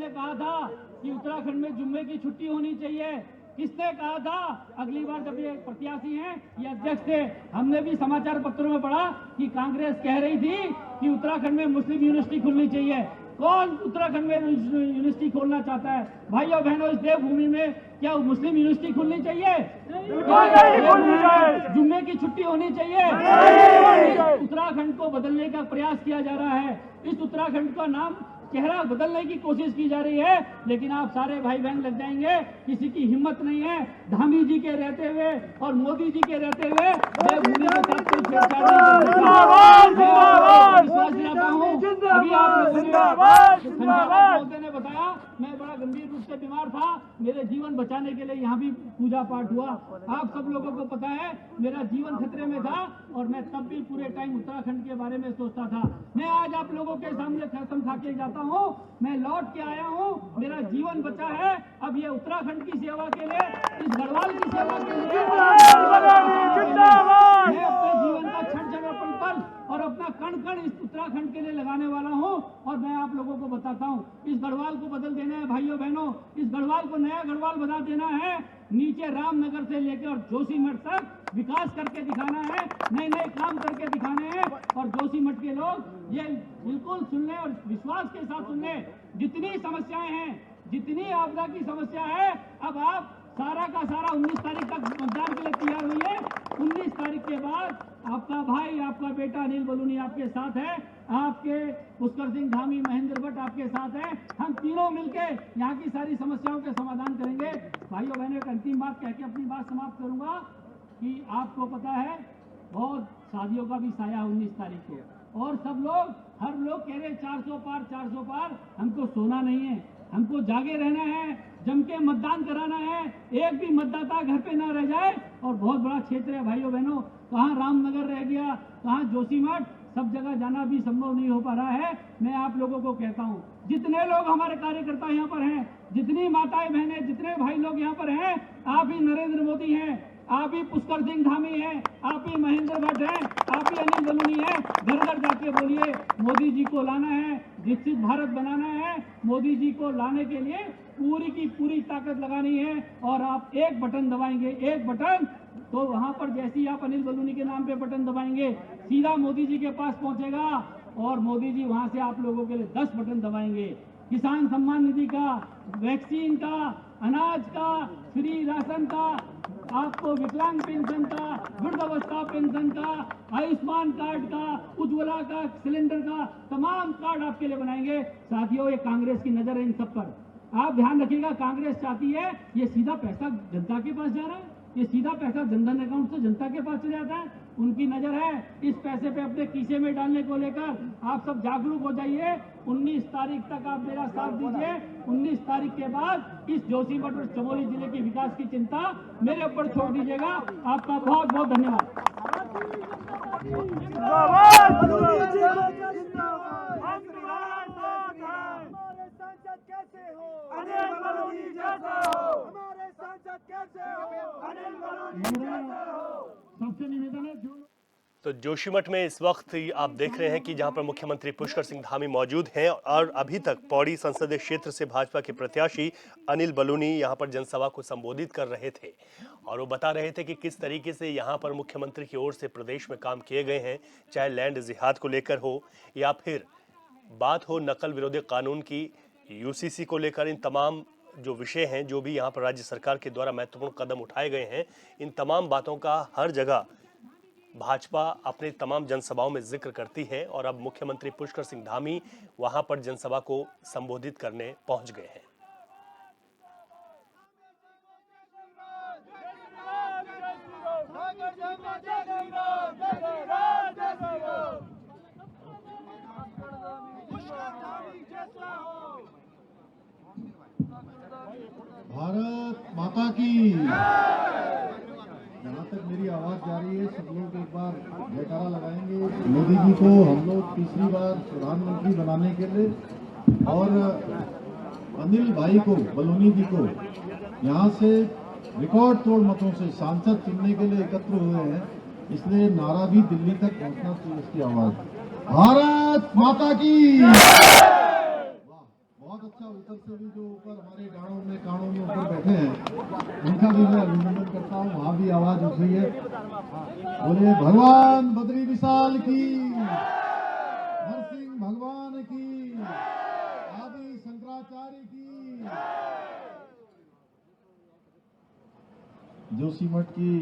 किसने कहा था कि उत्तराखंड में जुम्मे की छुट्टी होनी चाहिए? किसने कहा था? अगली बार जब ये प्रत्याशी हैं, ये अध्यक्ष थे, हमने भी समाचार पत्रों में पढ़ा कि कांग्रेस कह रही थी कि उत्तराखंड में मुस्लिम यूनिवर्सिटी खुलनी चाहिए। कौन उत्तराखंड में यूनिवर्सिटी खोलना चाहता है? भाइयों बहनों, इस देवभूमि में क्या मुस्लिम यूनिवर्सिटी खुलनी चाहिए? जुम्मे की छुट्टी होनी चाहिए? उत्तराखंड को बदलने का प्रयास किया जा रहा है। इस उत्तराखंड का नाम, चेहरा बदलने की कोशिश की जा रही है, लेकिन आप सारे भाई बहन लग जाएंगे, किसी की हिम्मत नहीं है धामी जी के रहते हुए और मोदी जी के रहते हुए देवभूमि के साथ कोई छेड़छाड़ नहीं करेगा। विश्वास दिलाता हूँ, अभी आप लोगों ने बताया मैं बड़ा गंभीर रूप से बीमार था, मेरे जीवन बचाने के लिए यहाँ भी पूजा पाठ हुआ। आप सब लोगों को पता है मेरा जीवन खतरे में था और मैं तब भी पूरे टाइम उत्तराखंड के बारे में सोचता था। मैं आज आप लोगों के सामने कसम खा के जाता हूँ, मैं लौट के आया हूँ, मेरा जीवन बचा है। अब ये उत्तराखंड की सेवा के लिए, इस गढ़वाल की सेवा के लिए मैं अपने जीवन का क्षण क्षण अपन पल और अपना कण कण इस उत्तराखंड के लिए लगाने वाला हूँ। और मैं आप लोगों को बताता हूँ, इस गढ़वाल को बदल देना है भाइयों बहनों, इस गढ़वाल को नया गढ़वाल बना देना है। नीचे रामनगर से लेकर जोशीमठ तक विकास करके दिखाना है, नए नए काम करके दिखाने हैं। और जोशीमठ के लोग ये बिल्कुल सुन लें और विश्वास के साथ सुन लें, जितनी समस्याएं हैं, जितनी आपदा की समस्या है, अब आप सारा का सारा 19 तारीख तक मतदान के लिए तैयार हुई है। 19 तारीख के बाद आपका भाई, आपका बेटा अनिल बलूनी आपके साथ है, आपके पुष्कर सिंह धामी, महेंद्र भट्ट आपके साथ है। हम तीनों मिलके यहाँ की सारी समस्याओं के समाधान करेंगे। भाइयों बहनों, एक अंतिम बात कह के अपनी बात समाप्त करूंगा कि आपको पता है बहुत शादियों का भी साया 19 तारीख को, और सब लोग, हर लोग कह रहे 400 पार 400 पार। हमको सोना नहीं है, हमको जागे रहना है, जम के मतदान कराना है, एक भी मतदाता घर पे ना रह जाए। और बहुत बड़ा क्षेत्र है भाइयों बहनों, कहाँ रामनगर रह गया, कहाँ जोशीमठ, सब जगह जाना भी संभव नहीं हो पा रहा है। मैं आप लोगों को कहता हूँ, जितने लोग हमारे कार्यकर्ता यहाँ पर हैं, जितनी माताएं बहनें, जितने भाई लोग यहाँ पर हैं, आप ही नरेंद्र मोदी हैं, आप ही पुष्कर सिंह धामी हैं, आप ही महेंद्र भट्ट हैं, आप ही अनिल बलूनी हैं। घर घर जाके बोलिए मोदी जी को लाना है, विकसित भारत बनाना है। मोदी जी को लाने के लिए पूरी की पूरी ताकत लगानी है। और आप एक बटन दबाएंगे, एक बटन, तो वहां पर जैसे ही आप अनिल बलूनी के नाम पे बटन दबाएंगे, सीधा मोदी जी के पास पहुंचेगा और मोदी जी वहां से आप लोगों के लिए 10 बटन दबाएंगे। किसान सम्मान निधि का, वैक्सीन का, अनाज का, फ्री राशन का, आपको विकलांग पेंशन का, वृद्धावस्था पेंशन का, आयुष्मान कार्ड का, उज्ज्वला का, सिलेंडर का, तमाम कार्ड आपके लिए बनाएंगे। साथियों, ये कांग्रेस की नजर है इन सब पर, आप ध्यान रखिएगा। कांग्रेस चाहती है ये सीधा पैसा जनता के पास जा रहा है, ये सीधा पैसा जनधन अकाउंट से जनता के पास चले जाता है। उनकी नजर है इस पैसे पे अपने खीसे में डालने को लेकर। आप सब जागरूक हो जाइए। 19 तारीख तक आप मेरा साथ दीजिए। 19 तारीख के बाद इस जोशीमठ और चमोली जिले के विकास की चिंता मेरे ऊपर छोड़ दीजिएगा। आपका बहुत बहुत धन्यवाद। सबसे निवेदन है तो जोशीमठ में इस वक्त आप देख रहे हैं कि जहां पर मुख्यमंत्री पुष्कर सिंह धामी मौजूद हैं और अभी तक पौड़ी संसदीय क्षेत्र से भाजपा के प्रत्याशी अनिल बलूनी यहां पर जनसभा को संबोधित कर रहे थे और वो बता रहे थे कि किस तरीके से यहां पर मुख्यमंत्री की ओर से प्रदेश में काम किए गए हैं, चाहे लैंड जिहाद को लेकर हो या फिर बात हो नकल विरोधी कानून की, यूसीसी को लेकर। इन तमाम जो विषय हैं, जो भी यहाँ पर राज्य सरकार के द्वारा महत्वपूर्ण कदम उठाए गए हैं, इन तमाम बातों का हर जगह भाजपा अपने तमाम जनसभाओं में जिक्र करती है और अब मुख्यमंत्री पुष्कर सिंह धामी वहां पर जनसभा को संबोधित करने पहुंच गए हैं। भारत माता की। जहाँ तक मेरी आवाज जा रही है, सब लोग एक बार जयकारा लगाएंगे मोदी जी को हम लोग तीसरी बार प्रधानमंत्री बनाने के लिए, और अनिल भाई को, बलूनी जी को यहाँ से रिकॉर्ड तोड़ मतों से सांसद चुनने के लिए एकत्र हुए हैं। इसलिए नारा भी दिल्ली तक पहुँचना चाहिए इसकी आवाज। भारत माता की। बहुत अच्छा ऊपर से भी जो ऊपर हमारे कानों में ऊपर बैठे हैं, उनका भी मैं अभिनंदन करता हूँ। वहाँ भी आवाज उठ रही है, बोले भगवान बद्री विशाल की, नरसिंह भगवान की, आदि शंकराचार्य की। जोशीमठ की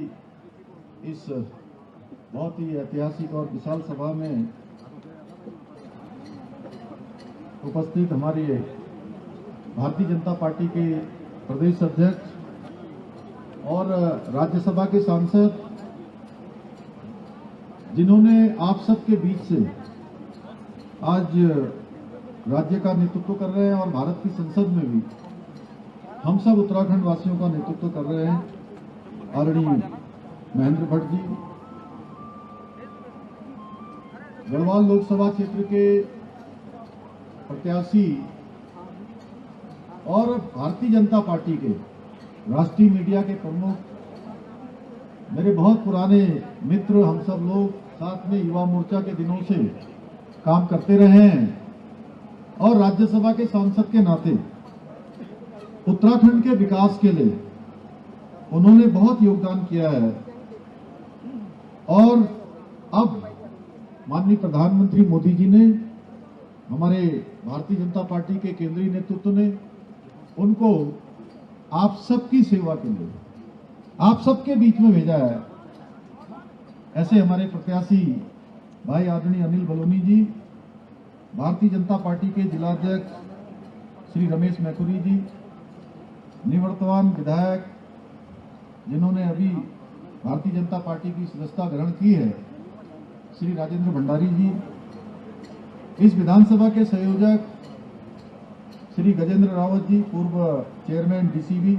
इस बहुत ही ऐतिहासिक और विशाल सभा में उपस्थित हमारे भारतीय जनता पार्टी के प्रदेश अध्यक्ष और राज्यसभा के सांसद, जिन्होंने आप सबके बीच से आज राज्य का नेतृत्व कर रहे हैं और भारत की संसद में भी हम सब उत्तराखंड वासियों का नेतृत्व कर रहे हैं, आदरणीय महेंद्र भट्ट जी, गढ़वाल लोकसभा क्षेत्र के प्रत्याशी और भारतीय जनता पार्टी के राष्ट्रीय मीडिया के प्रमुख, मेरे बहुत पुराने मित्र, हम सब लोग साथ में युवा मोर्चा के दिनों से काम करते रहे हैं और राज्यसभा के सांसद के नाते उत्तराखंड के विकास के लिए उन्होंने बहुत योगदान किया है। और अब माननीय प्रधानमंत्री मोदी जी ने, हमारे भारतीय जनता पार्टी के केंद्रीय नेतृत्व ने उनको आप सबकी सेवा के लिए आप सबके बीच में भेजा है। ऐसे हमारे प्रत्याशी भाई आदरणीय अनिल बलूनी जी, भारतीय जनता पार्टी के जिलाध्यक्ष श्री रमेश मैखुरी जी, निवर्तमान विधायक जिन्होंने अभी भारतीय जनता पार्टी की सदस्यता ग्रहण की है, श्री राजेंद्र भंडारी जी, इस विधानसभा के संयोजक श्री गजेंद्र रावत जी, पूर्व चेयरमैन डीसीबी,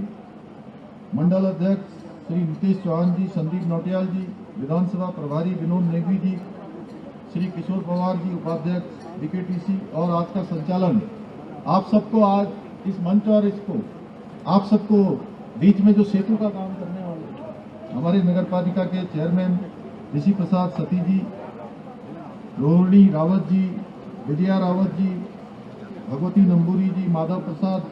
मंडल अध्यक्ष श्री नितेश चौहान जी, संदीप नौटियाल जी, विधानसभा प्रभारी विनोद नेगी जी, श्री किशोर पवार जी, उपाध्यक्ष बीकेटीसी, और आज का संचालन आप सबको, आज इस मंच और इसको आप सबको बीच में जो सेतु का काम करने वाले हमारे नगर पालिका के चेयरमैन ऋषि प्रसाद सती जी, रोहिणी रावत जी, विजया रावत जी, भगवती नंबूरी जी, माधव प्रसाद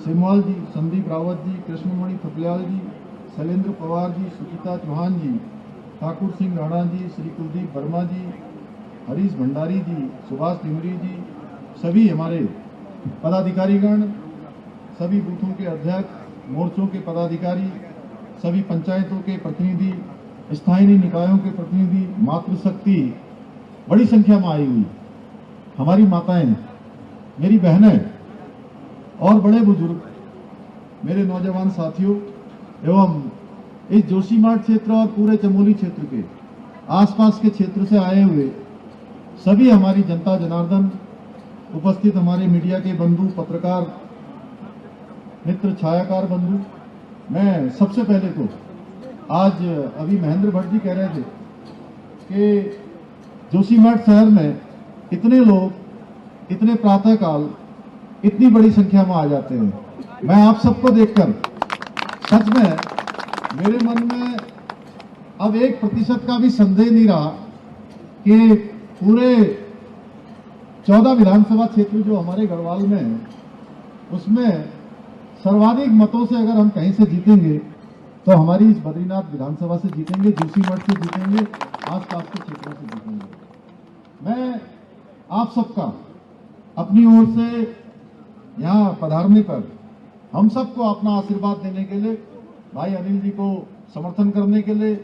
सिमवाल जी, संदीप रावत जी, कृष्णमणि थपलियाल जी, शैलेंद्र पवार जी, सुचिता चौहान जी, ठाकुर सिंह राणा जी, श्री कुलदीप वर्मा जी, हरीश भंडारी जी, सुभाष तिमरी जी, सभी हमारे पदाधिकारीगण, सभी बूथों के अध्यक्ष, मोर्चों के पदाधिकारी, सभी पंचायतों के प्रतिनिधि, स्थानीय निकायों के प्रतिनिधि, मातृशक्ति बड़ी संख्या में आई हुई, हमारी माताएं, मेरी बहनें और बड़े बुजुर्ग, मेरे नौजवान साथियों एवं इस जोशीमठ क्षेत्र और पूरे चमोली क्षेत्र के आसपास के क्षेत्र से आए हुए सभी हमारी जनता जनार्दन, उपस्थित हमारे मीडिया के बंधु, पत्रकार मित्र, छायाकार बंधु, मैं सबसे पहले तो आज अभी महेंद्र भट्ट जी कह रहे थे कि जोशीमठ शहर में इतने लोग, इतने प्रातःकाल, इतनी बड़ी संख्या में आ जाते हैं। मैं आप सबको देखकर सच में मेरे मन में अब 1% का भी संदेह नहीं रहा कि पूरे 14 विधानसभा क्षेत्र जो हमारे गढ़वाल में है, उसमें सर्वाधिक मतों से अगर हम कहीं से जीतेंगे तो हमारी इस बद्रीनाथ विधानसभा से जीतेंगे, जोशीमठ से जीतेंगे, आसपास के क्षेत्रों से जीतेंगे। मैं आप सबका अपनी ओर से यहाँ पधारने पर हम सबको अपना आशीर्वाद देने के लिए, भाई अनिल जी को समर्थन करने के लिए,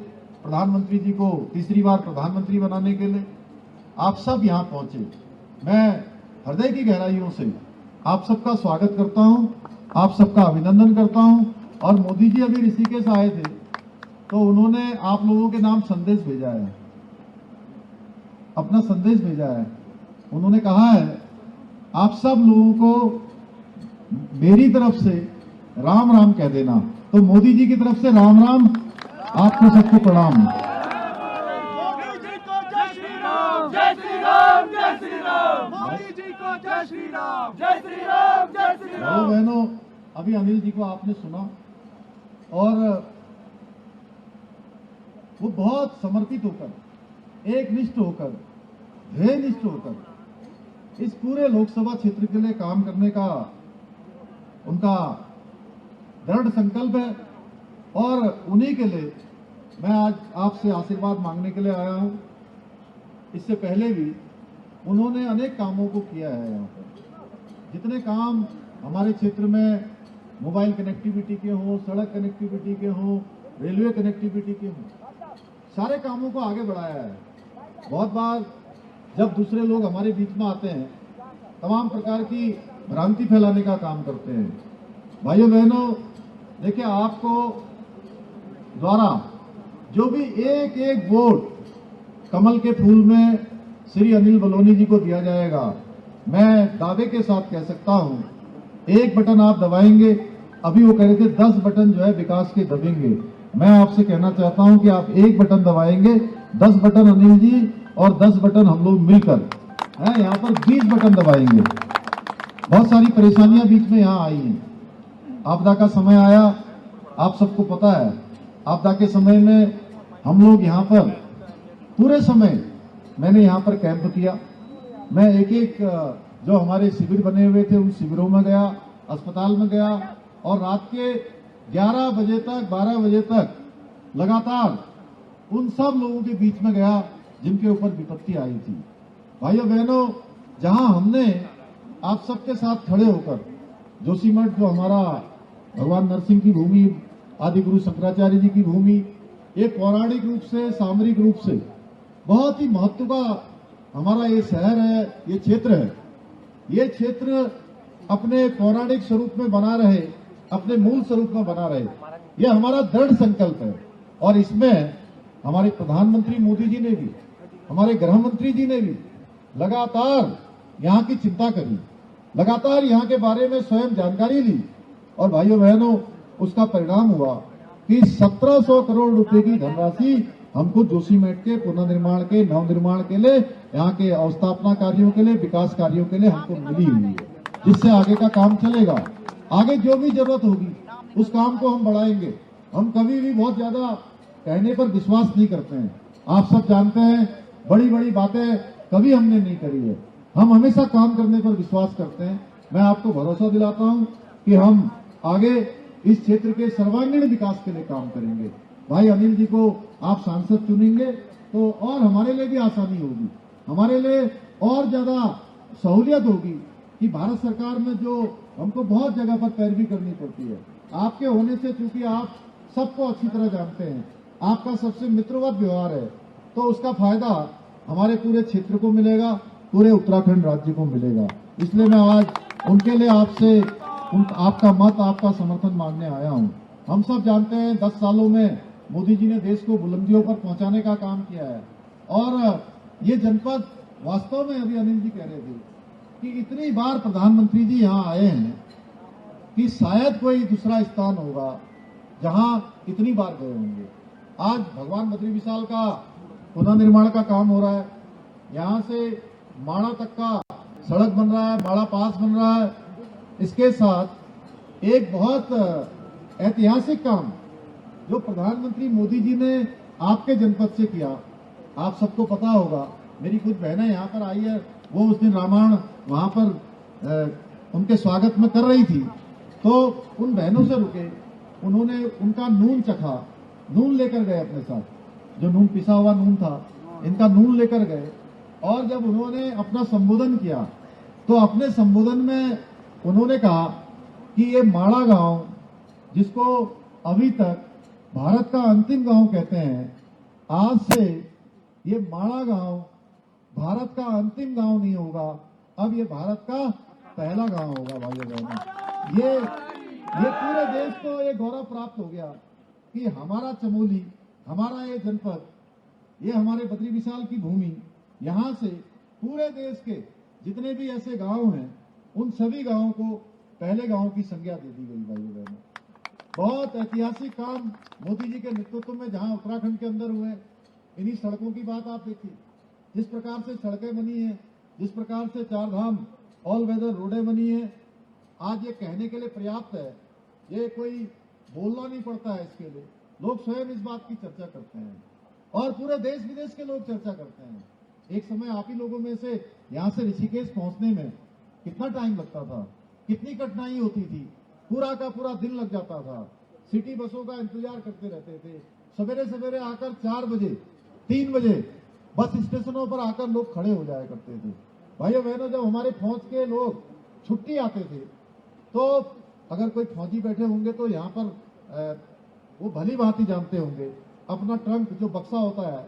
प्रधानमंत्री जी को तीसरी बार प्रधानमंत्री बनाने के लिए आप सब यहाँ पहुंचे। मैं हृदय की गहराइयों से आप सबका स्वागत करता हूं, आप सबका अभिनंदन करता हूं। और मोदी जी अभी ऋषिकेश आए थे तो उन्होंने आप लोगों के नाम संदेश भेजा है, अपना संदेश भेजा है। उन्होंने कहा है आप सब लोगों को मेरी तरफ से राम राम कह देना। तो मोदी जी की तरफ से राम राम, आपको सबको प्रणाम। मोदी जी को जय श्री राम, जय श्री राम, जय श्री राम। मोदी जी को जय श्री राम, जय श्री राम, जय श्री राम। भाइयों बहनों, अभी अनिल जी को आपने सुना और वो बहुत समर्पित होकर, एकनिष्ठ होकर, ध्येयनिष्ठ होकर इस पूरे लोकसभा क्षेत्र के लिए काम करने का उनका दृढ़ संकल्प है और उन्हीं के लिए मैं आज आपसे आशीर्वाद मांगने के लिए आया हूं। इससे पहले भी उन्होंने अनेक कामों को किया है। यहाँ पर जितने काम हमारे क्षेत्र में मोबाइल कनेक्टिविटी के हों, सड़क कनेक्टिविटी के हों, रेलवे कनेक्टिविटी के हों, सारे कामों को आगे बढ़ाया है। बहुत बार जब दूसरे लोग हमारे बीच में आते हैं, तमाम प्रकार की भ्रांति फैलाने का काम करते हैं। भाइयों बहनों, देखिए, आपको द्वारा जो भी एक एक वोट कमल के फूल में श्री अनिल बलूनी जी को दिया जाएगा, मैं दावे के साथ कह सकता हूं, एक बटन आप दबाएंगे, अभी वो कह रहे थे 10 बटन जो है विकास के दबेंगे। मैं आपसे कहना चाहता हूं कि आप एक बटन दबाएंगे, 10 बटन अनिल जी और 10 बटन हम लोग मिलकर है, यहाँ पर 20 बटन दबाएंगे। बहुत सारी परेशानियां बीच में यहाँ आई हैं। आपदा का समय आया, आप सबको पता है। आपदा के समय में हम लोग यहाँ पर पूरे समय मैंने यहाँ पर कैंप किया। मैं एक एक जो हमारे शिविर बने हुए थे उन शिविरों में गया, अस्पताल में गया और रात के 11 बजे तक 12 बजे तक लगातार उन सब लोगों के बीच में गया जिनके ऊपर विपत्ति आई थी। भाइयों बहनों, जहां हमने आप सबके साथ खड़े होकर जोशीमठ, जो हमारा भगवान नरसिंह की भूमि, आदि गुरु शंकराचार्य जी की भूमि, ये पौराणिक रूप से, सामरिक रूप से बहुत ही महत्व का हमारा ये शहर है, ये क्षेत्र है। ये क्षेत्र अपने पौराणिक स्वरूप में बना रहे, अपने मूल स्वरूप में बना रहे, ये हमारा दृढ़ संकल्प है। और इसमें हमारे प्रधानमंत्री मोदी जी ने भी, हमारे गृह मंत्री जी ने भी लगातार यहाँ की चिंता करी, लगातार यहाँ के बारे में स्वयं जानकारी ली और भाइयों बहनों, उसका परिणाम हुआ कि 1700 करोड़ रुपए की धनराशि हमको जोशीमठ के पुनर्निर्माण के, नवनिर्माण के लिए, यहाँ के अवस्थापना कार्यों के लिए, विकास कार्यों के लिए हमको मिली हुई है, जिससे आगे का काम चलेगा। आगे जो भी जरूरत होगी उस काम को हम बढ़ाएंगे। हम कभी भी बहुत ज्यादा कहने पर विश्वास नहीं करते हैं। आप सब जानते हैं, बड़ी बड़ी बातें कभी हमने नहीं करी है। हम हमेशा काम करने पर विश्वास करते हैं। मैं आपको भरोसा दिलाता हूं कि हम आगे इस क्षेत्र के सर्वांगीण विकास के लिए काम करेंगे। भाई अनिल जी को आप सांसद चुनेंगे तो और हमारे लिए भी आसानी होगी, हमारे लिए और ज्यादा सहूलियत होगी कि भारत सरकार में जो हमको बहुत जगह पर पैरवी करनी पड़ती है, आपके होने से, चूंकि आप सबको अच्छी तरह जानते हैं, आपका सबसे मित्रवत व्यवहार है, तो उसका फायदा हमारे पूरे क्षेत्र को मिलेगा, पूरे उत्तराखंड राज्य को मिलेगा। इसलिए मैं आज उनके लिए आपसे आपका मत, आपका समर्थन मांगने आया हूं। हम सब जानते हैं 10 सालों में मोदी जी ने देश को बुलंदियों पर पहुंचाने का काम किया है और ये जनपद वास्तव में, अभी अनिल जी कह रहे थे कि इतनी बार प्रधानमंत्री जी यहाँ आए हैं कि शायद कोई दूसरा स्थान होगा जहां इतनी बार गए होंगे। आज भगवान बद्री विशाल का पुनर्निर्माण का काम हो रहा है, यहाँ से माणा तक का सड़क बन रहा है, माणा पास बन रहा है। इसके साथ एक बहुत ऐतिहासिक काम जो प्रधानमंत्री मोदी जी ने आपके जनपद से किया, आप सबको पता होगा। मेरी कुछ बहनें यहाँ पर आई है, वो उस दिन रामायण वहां पर उनके स्वागत में कर रही थी, तो उन बहनों से रुके, उन्होंने उनका नून चखा, नून लेकर गए अपने साथ, जो नून पिसा हुआ नून था, इनका नून लेकर गए और जब उन्होंने अपना संबोधन किया तो अपने संबोधन में उन्होंने कहा कि ये माणा गांव, जिसको अभी तक भारत का अंतिम गांव कहते हैं, आज से ये माणा गांव भारत का अंतिम गांव नहीं होगा, अब ये भारत का पहला गांव होगा। भाइयों बहनों, ये पूरे देश को ये गौरव प्राप्त हो गया कि हमारा चमोली, हमारा ये जनपद, ये हमारे बद्री विशाल की भूमि, यहाँ से पूरे देश के जितने भी ऐसे गांव हैं, उन सभी गांवों को पहले गांव की संज्ञा दे दी गई। भाइयों बहनों, बहुत ऐतिहासिक काम मोदी जी के नेतृत्व में जहां उत्तराखंड के अंदर हुए। इन्हीं सड़कों की बात आप देखिए, जिस प्रकार से सड़कें बनी है, जिस प्रकार से 4 धाम ऑल वेदर रोडें बनी है, आज ये कहने के लिए पर्याप्त है, ये कोई बोलना नहीं पड़ता है। इसके लिए लोग स्वयं इस बात की चर्चा करते हैं और पूरे देश विदेश के लोग चर्चा करते हैं। एक समय आप ही लोगों में से यहाँ से ऋषिकेश पहुंचने में कितना टाइम लगता था, कितनी कठिनाई होती थी, पूरा का पूरा दिन लग जाता था। सिटी बसों का इंतजार करते रहते थे। सवेरे सवेरे आकर 4 बजे 3 बजे बस स्टेशनों पर आकर लोग खड़े हो जाया करते थे। भाइयों बहनों, जब हमारे फौज के लोग छुट्टी आते थे तो अगर कोई फौजी बैठे होंगे तो यहाँ पर वो भली भांति जानते होंगे, अपना ट्रंक जो बक्सा होता है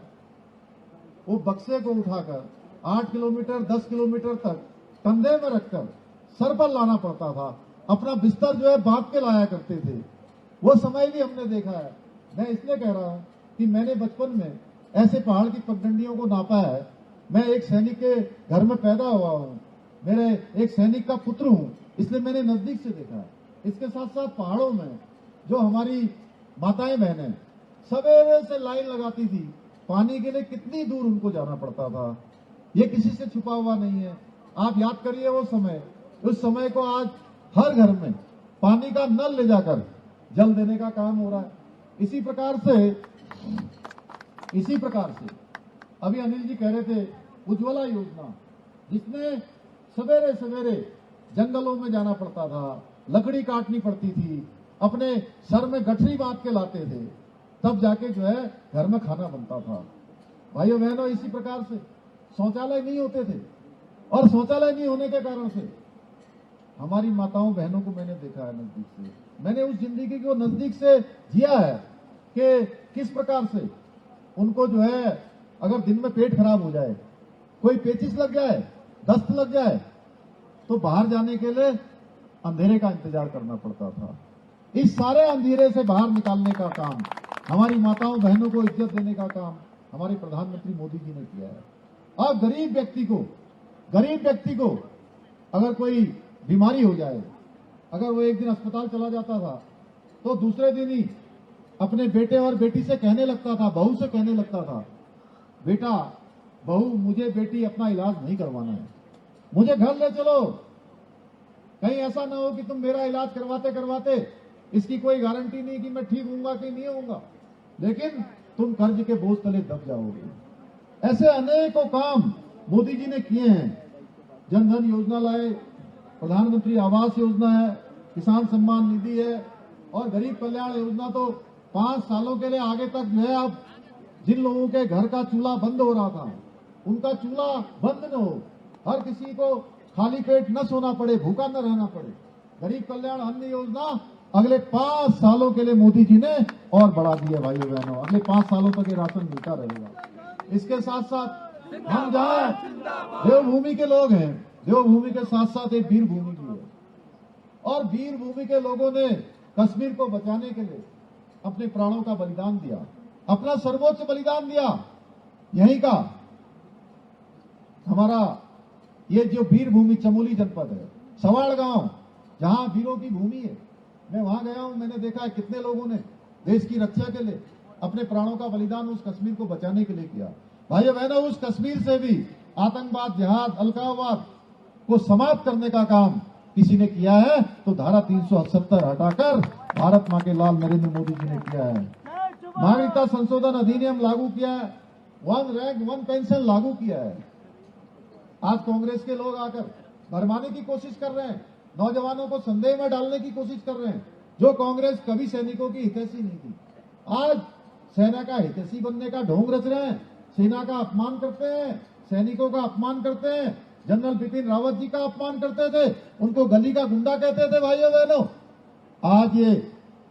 वो बक्से को उठाकर 8 किलोमीटर 10 किलोमीटर तक कंधे में रखकर सर पर लाना पड़ता था। अपना बिस्तर जो है बांध के लाया करते थे। वो समय भी हमने देखा है। मैं इसलिए कह रहा हूं कि मैंने बचपन में ऐसे पहाड़ की पगडंडियों को नापा है। मैं एक सैनिक के घर में पैदा हुआ हूं, मेरे एक सैनिक का पुत्र हूं, इसलिए मैंने नजदीक से देखा है। इसके साथ साथ पहाड़ों में जो हमारी माताएं बहनें सवेरे से लाइन लगाती थी, पानी के लिए कितनी दूर उनको जाना पड़ता था, ये किसी से छुपा हुआ नहीं है। आप याद करिए वो समय, उस समय को आज हर घर में पानी का नल ले जाकर जल देने का काम हो रहा है। इसी प्रकार से अभी अनिल जी कह रहे थे उज्ज्वला योजना, जिसमें सवेरे सवेरे जंगलों में जाना पड़ता था, लकड़ी काटनी पड़ती थी, अपने सर में गठरी बांध के लाते थे, तब जाके जो है घर में खाना बनता था। भाइयों बहनों, इसी प्रकार से शौचालय नहीं होते थे और शौचालय नहीं होने के कारण से हमारी माताओं बहनों को मैंने देखा है नजदीक से। मैंने उस जिंदगी को नजदीक से जिया है कि किस प्रकार से उनको जो है अगर दिन में पेट खराब हो जाए, कोई पेचिश लग जाए, दस्त लग जाए, तो बाहर जाने के लिए अंधेरे का इंतजार करना पड़ता था। इस सारे अंधेरे से बाहर निकालने का काम, हमारी माताओं बहनों को इज्जत देने का काम हमारे प्रधानमंत्री मोदी जी ने किया है। अब गरीब व्यक्ति को अगर कोई बीमारी हो जाए, अगर वो एक दिन अस्पताल चला जाता था तो दूसरे दिन ही अपने बेटे और बेटी से कहने लगता था, बहू से कहने लगता था, बेटा बहू मुझे बेटी अपना इलाज नहीं करवाना है, मुझे घर ले चलो, कहीं ऐसा ना हो कि तुम मेरा इलाज करवाते करवाते इसकी कोई गारंटी नहीं कि मैं ठीक होऊंगा कि नहीं होऊंगा, लेकिन तुम कर्ज के बोझ तले दब जाओगे। ऐसे अनेकों काम मोदी जी ने किए हैं। जन धन योजना लाए, प्रधानमंत्री आवास योजना है, किसान सम्मान निधि है और गरीब कल्याण योजना तो 5 सालों के लिए आगे तक जो है, अब जिन लोगों के घर का चूल्हा बंद हो रहा था उनका चूल्हा बंद न हो, हर किसी को खाली पेट न सोना पड़े, भूखा न रहना पड़े। गरीब कल्याण अन्न योजना अगले 5 सालों के लिए मोदी जी ने और बढ़ा दिया। भाइयों बहनों, अगले 5 सालों तक ये राशन मिलता रहेगा। इसके साथ साथ हम जहाँ देवभूमि के लोग हैं, देवभूमि के साथ साथ एक वीर भूमि भी है और वीर भूमि के लोगों ने कश्मीर को बचाने के लिए अपने प्राणों का बलिदान दिया, अपना सर्वोच्च बलिदान दिया। यहीं का हमारा ये जो वीर भूमि चमोली जनपद है, सवाड़ गांव, जहां वीरों की भूमि है, मैं वहां गया हूं, मैंने देखा है कितने लोगों ने देश की रक्षा के लिए अपने प्राणों का बलिदान उस कश्मीर को बचाने के लिए किया। भाइयों बहनों, उस कश्मीर से भी आतंकवाद, जिहाद, अलगाववाद को समाप्त करने का काम किसी ने किया है तो धारा 378 हटाकर भारत मां के लाल नरेंद्र मोदी जी ने किया है। नागरिकता संशोधन अधिनियम लागू किया है, 1 रैंक 1 पेंशन लागू किया है। आज कांग्रेस के लोग आकर भरमाने की कोशिश कर रहे हैं, नौजवानों को संदेह में डालने की कोशिश कर रहे हैं। जो कांग्रेस कभी सैनिकों की हितैषी नहीं थी, आज सेना का हितैषी बनने का ढोंग रच रहे हैं, सेना का अपमान करते हैं, सैनिकों का अपमान करते हैं। जनरल बिपिन रावत जी का अपमान करते थे, उनको गली का गुंडा कहते थे। भाइयों बहनों, आज ये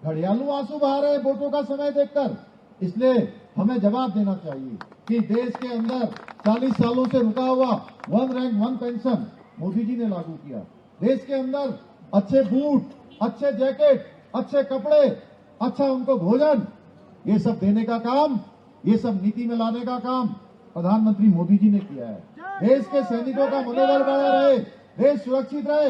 घड़ियालू आंसू बहा रहे हैं वोटों का समय देखकर। इसलिए हमें जवाब देना चाहिए कि देश के अंदर 40 सालों से रुका हुआ 1 रैंक 1 पेंशन मोदी जी ने लागू किया। देश के अंदर अच्छे बूट, अच्छे जैकेट, अच्छे कपड़े, अच्छा उनको भोजन, ये सब देने का काम, ये सब नीति में लाने का काम प्रधानमंत्री मोदी जी ने किया है। देश के सैनिकों का मनोबल बना रहे, देश सुरक्षित रहे।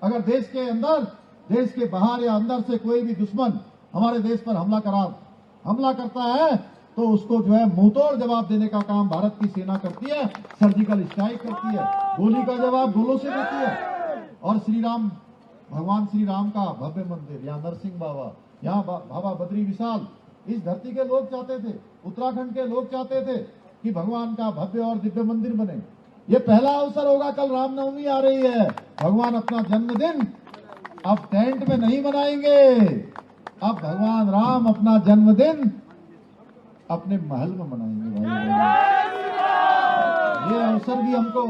अगर देश के अंदर, देश के बाहर या अंदर से कोई भी दुश्मन हमारे देश पर हमला करता है तो उसको जो है मुंहतोड़ जवाब देने का काम भारत की सेना करती है, सर्जिकल स्ट्राइक करती है, गोली का जवाब गोलों से देती है। और भगवान श्री राम का भव्य मंदिर, यहाँ नरसिंह बाबा, यहाँ बाबा बद्री विशाल, इस धरती के लोग चाहते थे, उत्तराखंड के लोग चाहते थे कि भगवान का भव्य और दिव्य मंदिर बने। ये पहला अवसर होगा, कल रामनवमी आ रही है, भगवान अपना जन्मदिन अब टेंट में नहीं मनाएंगे, अब भगवान राम अपना जन्मदिन अपने महल में मनाएंगे भाई। ये अवसर भी हमको,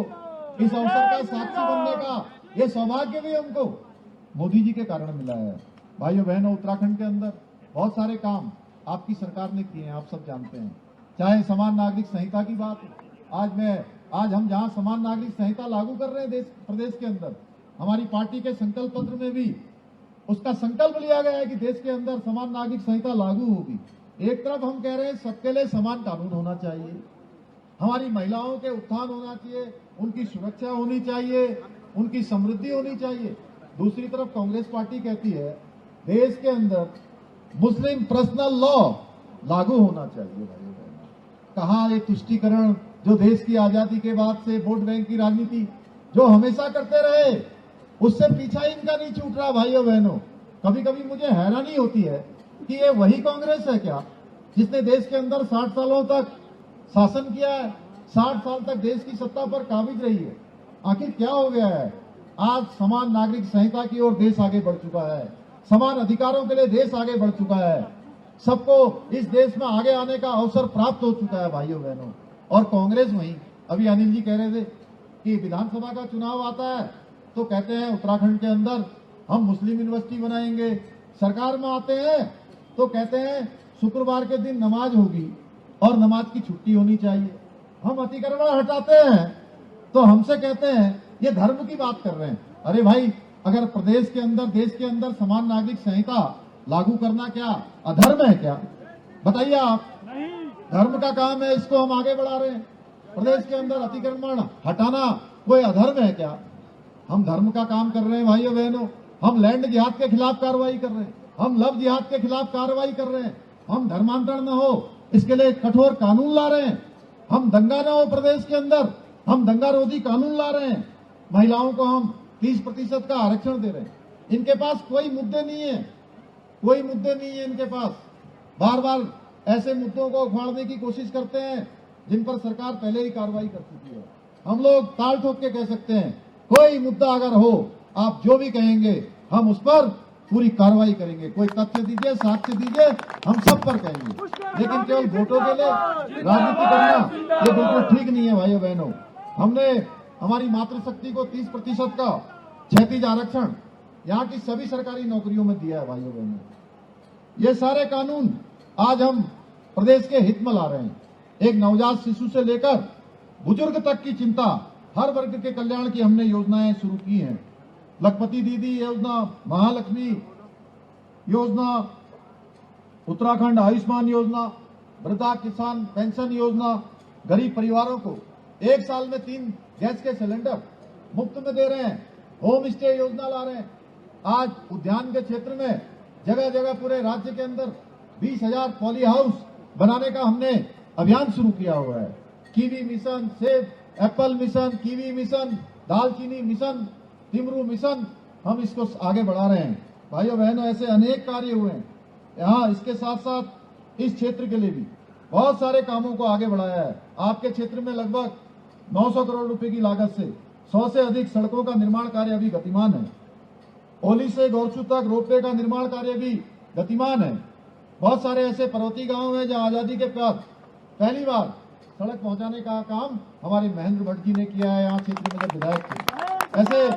इस अवसर का साक्षी बनने का ये सौभाग्य भी हमको मोदी जी के कारण मिला है। भाइयों बहनों, उत्तराखंड के अंदर बहुत सारे काम आपकी सरकार ने किए हैं, आप सब जानते हैं। चाहे समान नागरिक संहिता की बात हो, आज हम जहां समान नागरिक संहिता लागू कर रहे हैं प्रदेश के अंदर, हमारी पार्टी के संकल्प पत्र में भी उसका संकल्प लिया गया है कि देश के अंदर समान नागरिक संहिता लागू होगी। एक तरफ हम कह रहे हैं सबके लिए समान कानून होना चाहिए, हमारी महिलाओं के उत्थान होना चाहिए, उनकी सुरक्षा होनी चाहिए, उनकी समृद्धि होनी चाहिए। दूसरी तरफ कांग्रेस पार्टी कहती है देश के अंदर मुस्लिम पर्सनल लॉ लागू होना चाहिए। भाई कहाँ ये तुष्टीकरण जो देश की आजादी के बाद से वोट बैंक की राजनीति जो हमेशा करते रहे, उससे पीछा इनका नहीं छूट रहा। भाइयों बहनों, कभी कभी मुझे हैरानी होती है कि ये वही कांग्रेस है क्या जिसने देश के अंदर 60 सालों तक शासन किया है, 60 साल तक देश की सत्ता पर काबिज रही है। आखिर क्या हो गया है? आज समान नागरिक संहिता की ओर देश आगे बढ़ चुका है, समान अधिकारों के लिए देश आगे बढ़ चुका है, सबको इस देश में आगे आने का अवसर प्राप्त हो चुका है भाइयों बहनों। और कांग्रेस वहीं, अभी अनिल जी कह रहे थे कि विधानसभा का चुनाव आता है तो कहते हैं उत्तराखंड के अंदर हम मुस्लिम यूनिवर्सिटी बनाएंगे, सरकार में आते हैं तो कहते हैं शुक्रवार के दिन नमाज होगी और नमाज की छुट्टी होनी चाहिए। हम अतिक्रमण हटाते हैं तो हमसे कहते हैं ये धर्म की बात कर रहे हैं। अरे भाई, अगर प्रदेश के अंदर, देश के अंदर समान नागरिक संहिता लागू करना क्या अधर्म है क्या? बताइए आप। धर्म का काम है, इसको हम आगे बढ़ा रहे हैं। प्रदेश के अंदर अतिक्रमण हटाना कोई अधर्म है क्या? हम धर्म का काम कर रहे हैं भाइयों बहनों। हम लैंड जिहाद के खिलाफ कार्रवाई कर रहे हैं, हम लव जिहाद के खिलाफ कार्रवाई कर रहे हैं, हम धर्मांतरण न हो इसके लिए कठोर कानून ला रहे हैं, हम दंगा न हो प्रदेश के अंदर, हम दंगा रोधी कानून ला रहे हैं, महिलाओं को हम 30% का आरक्षण दे रहे हैं। इनके पास कोई मुद्दे नहीं है, कोई मुद्दे नहीं है इनके पास। बार बार ऐसे मुद्दों को उखाड़ने की कोशिश करते हैं जिन पर सरकार पहले ही कार्रवाई कर चुकी है। हम लोग ताल ठोक के कह सकते हैं कोई मुद्दा अगर हो, आप जो भी कहेंगे हम उस पर पूरी कार्रवाई करेंगे। कोई तथ्य दीजिए, साक्ष्य दीजिए, हम सब पर कहेंगे। लेकिन केवल वोटों के लिए राजनीति करना ये बिल्कुल ठीक नहीं है भाइयों बहनों। हमने हमारी मातृशक्ति को 30% का क्षैतिज आरक्षण यहाँ की सभी सरकारी नौकरियों में दिया है भाइयों बहनों। ये सारे कानून आज हम प्रदेश के हित में ला रहे हैं। एक नवजात शिशु से लेकर बुजुर्ग तक की चिंता, हर वर्ग के कल्याण की हमने योजनाएं शुरू की हैं। लखपति दीदी योजना, महालक्ष्मी योजना, उत्तराखंड आयुष्मान योजना, वृद्धा किसान पेंशन योजना, गरीब परिवारों को 1 साल में 3 गैस के सिलेंडर मुफ्त में दे रहे हैं। होम स्टे योजना ला रहे हैं। आज उद्यान के क्षेत्र में जगह जगह पूरे राज्य के अंदर 20,000 पॉली हाउस बनाने का हमने अभियान शुरू किया हुआ है। कीवी मिशन, सेब एप्पल मिशन, कीवी मिशन, दालचीनी मिशन, तिमरू मिशन, हम इसको आगे बढ़ा रहे हैं। भाइयों बहनों, ऐसे अनेक कार्य हुए हैं यहाँ। इसके साथ साथ इस क्षेत्र के लिए भी बहुत सारे कामों को आगे बढ़ाया है। आपके क्षेत्र में लगभग 900 करोड़ रुपए की लागत से 100 से अधिक सड़कों का निर्माण कार्य अभी गतिमान है। ओली से गौरसू तक रोपवे का निर्माण कार्य भी गतिमान है। बहुत सारे ऐसे पर्वतीय गांव हैं जहां आजादी के बाद पहली बार सड़क पहुंचाने का काम हमारे महेंद्र भट्ट जी ने किया है। यहाँ क्षेत्र में जब विधायक थे, ऐसे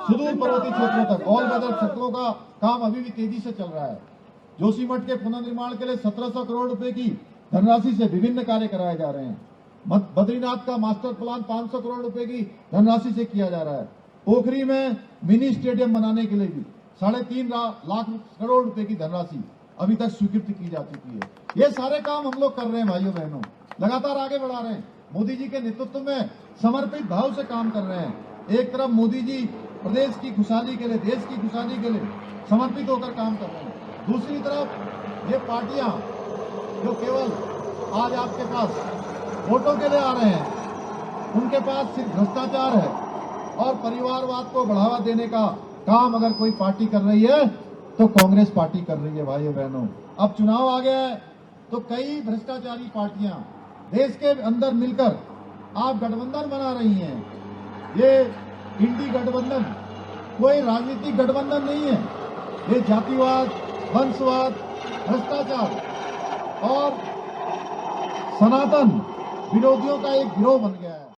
सुदूर पर्वतीय क्षेत्रों तक ऑल वेदर सड़कों का काम अभी भी तेजी से चल रहा है। जोशीमठ के पुनर्निर्माण के लिए 1700 करोड़ रुपए की धनराशि से विभिन्न कार्य कराए जा रहे हैं। बद्रीनाथ का मास्टर प्लान 500 करोड़ रुपए की धनराशि से किया जा रहा है। पोखरी में मिनी स्टेडियम बनाने के लिए भी 3.5 लाख करोड़ रुपए की धनराशि अभी तक स्वीकृत की जा चुकी है। ये सारे काम हम लोग कर रहे हैं भाइयों बहनों, लगातार आगे बढ़ा रहे हैं। मोदी जी के नेतृत्व में समर्पित भाव से काम कर रहे हैं। एक तरफ मोदी जी प्रदेश की खुशहाली के लिए, देश की खुशहाली के लिए समर्पित होकर काम कर रहे हैं, दूसरी तरफ ये पार्टियां जो केवल आज आपके पास वोटों के लिए आ रहे हैं, उनके पास सिर्फ भ्रष्टाचार है और परिवारवाद को बढ़ावा देने का काम अगर कोई पार्टी कर रही है तो कांग्रेस पार्टी कर रही है। भाइयों बहनों, अब चुनाव आ गया है तो कई भ्रष्टाचारी पार्टियां देश के अंदर मिलकर आप गठबंधन बना रही हैं। ये इंडी गठबंधन कोई राजनीतिक गठबंधन नहीं है। ये जातिवाद, वंशवाद, भ्रष्टाचार और सनातन विरोधियों का एक गिरोह बन गया है।